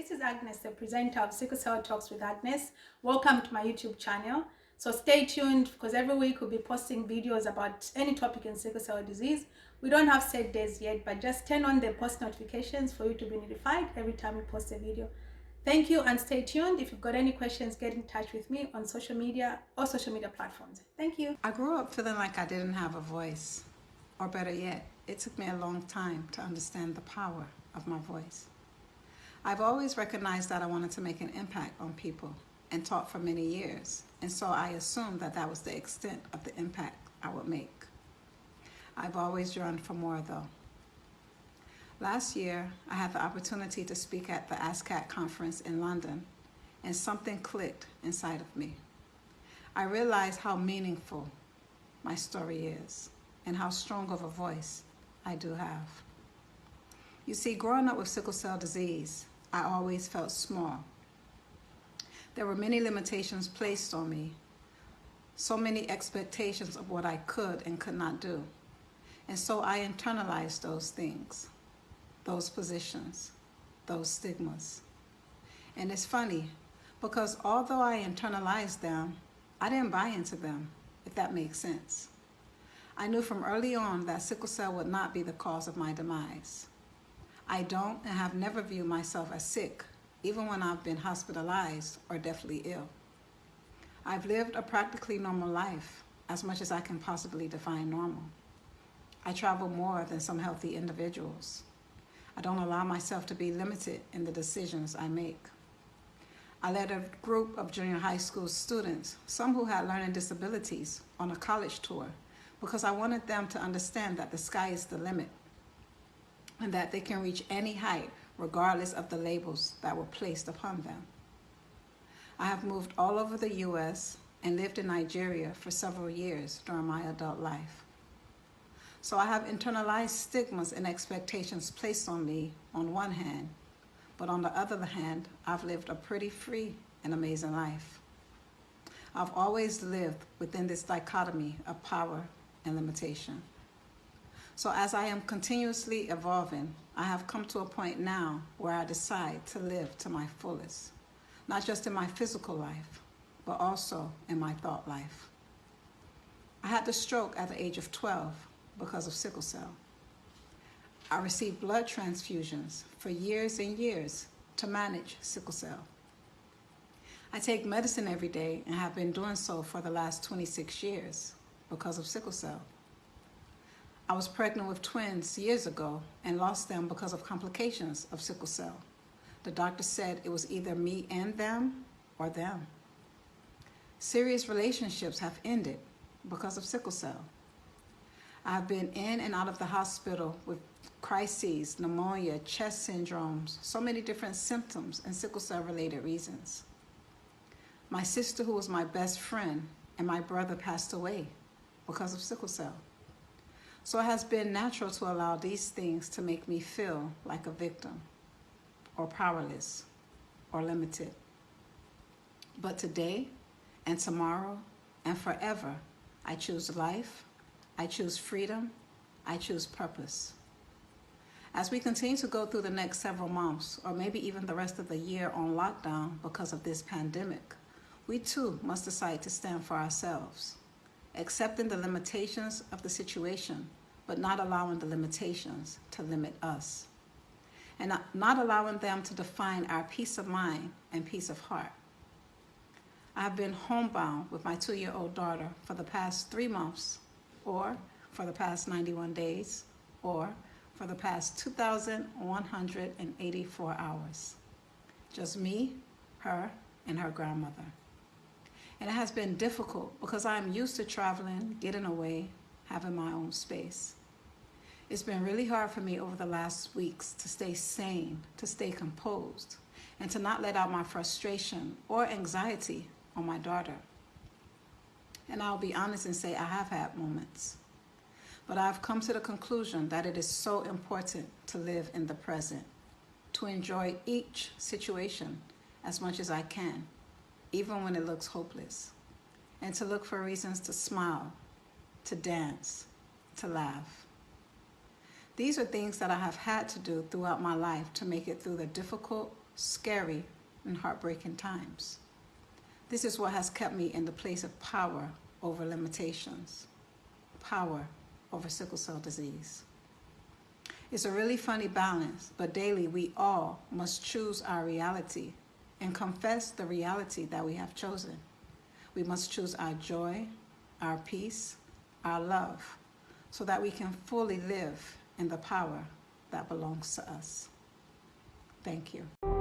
This is Agnes, the presenter of Sickle Cell Talks with Agnes. Welcome to my YouTube channel. So stay tuned because every week we'll be posting videos about any topic in sickle cell disease. We don't have set days yet, but just turn on the post notifications for you to be notified every time we post a video. Thank you and stay tuned. If you've got any questions, get in touch with me on social media or social media platforms. Thank you. I grew up feeling like I didn't have a voice, or better yet, it took me a long time to understand the power of my voice. I've always recognized that I wanted to make an impact on people and taught for many years, and so I assumed that that was the extent of the impact I would make. I've always yearned for more though. Last year, I had the opportunity to speak at the ASCA conference in London, and something clicked inside of me. I realized how meaningful my story is and how strong of a voice I do have. You see, growing up with sickle cell disease, I always felt small. There were many limitations placed on me, so many expectations of what I could and could not do. And so I internalized those things, those positions, those stigmas. And it's funny, because although I internalized them, I didn't buy into them, if that makes sense. I knew from early on that sickle cell would not be the cause of my demise. I don't and have never viewed myself as sick, even when I've been hospitalized or deathly ill. I've lived a practically normal life, as much as I can possibly define normal. I travel more than some healthy individuals. I don't allow myself to be limited in the decisions I make. I led a group of junior high school students, some who had learning disabilities, on a college tour because I wanted them to understand that the sky is the limit and that they can reach any height regardless of the labels that were placed upon them. I have moved all over the U.S. and lived in Nigeria for several years during my adult life. So I have internalized stigmas and expectations placed on me on one hand, but on the other hand, I've lived a pretty free and amazing life. I've always lived within this dichotomy of power and limitation. So as I am continuously evolving, I have come to a point now where I decide to live to my fullest, not just in my physical life, but also in my thought life. I had the stroke at the age of 12 because of sickle cell. I received blood transfusions for years and years to manage sickle cell. I take medicine every day and have been doing so for the last 26 years because of sickle cell. I was pregnant with twins years ago and lost them because of complications of sickle cell. The doctor said it was either me and them or them. Serious relationships have ended because of sickle cell. I've been in and out of the hospital with crises, pneumonia, chest syndromes, so many different symptoms and sickle cell related reasons. My sister, who was my best friend, and my brother passed away because of sickle cell. So it has been natural to allow these things to make me feel like a victim or powerless or limited. But today and tomorrow and forever, I choose life, I choose freedom, I choose purpose. As we continue to go through the next several months, or maybe even the rest of the year on lockdown because of this pandemic, we too must decide to stand for ourselves, accepting the limitations of the situation, but not allowing the limitations to limit us, and not allowing them to define our peace of mind and peace of heart. I have been homebound with my 2-year-old daughter for the past 3 months, or for the past 91 days, or for the past 2,184 hours. Just me, her, and her grandmother. And it has been difficult because I am used to traveling, getting away, having my own space. It's been really hard for me over the last weeks to stay sane, to stay composed, and to not let out my frustration or anxiety on my daughter. And I'll be honest and say I have had moments. But I've come to the conclusion that it is so important to live in the present, to enjoy each situation as much as I can, even when it looks hopeless, and to look for reasons to smile, to dance, to laugh. These are things that I have had to do throughout my life to make it through the difficult scary, and heartbreaking times. This is what has kept me in the place of power over limitations, power over sickle cell disease. It's a really funny balance, but daily we all must choose our reality and confess the reality that we have chosen. We must choose our joy, our peace, our love, so that we can fully live in the power that belongs to us. Thank you.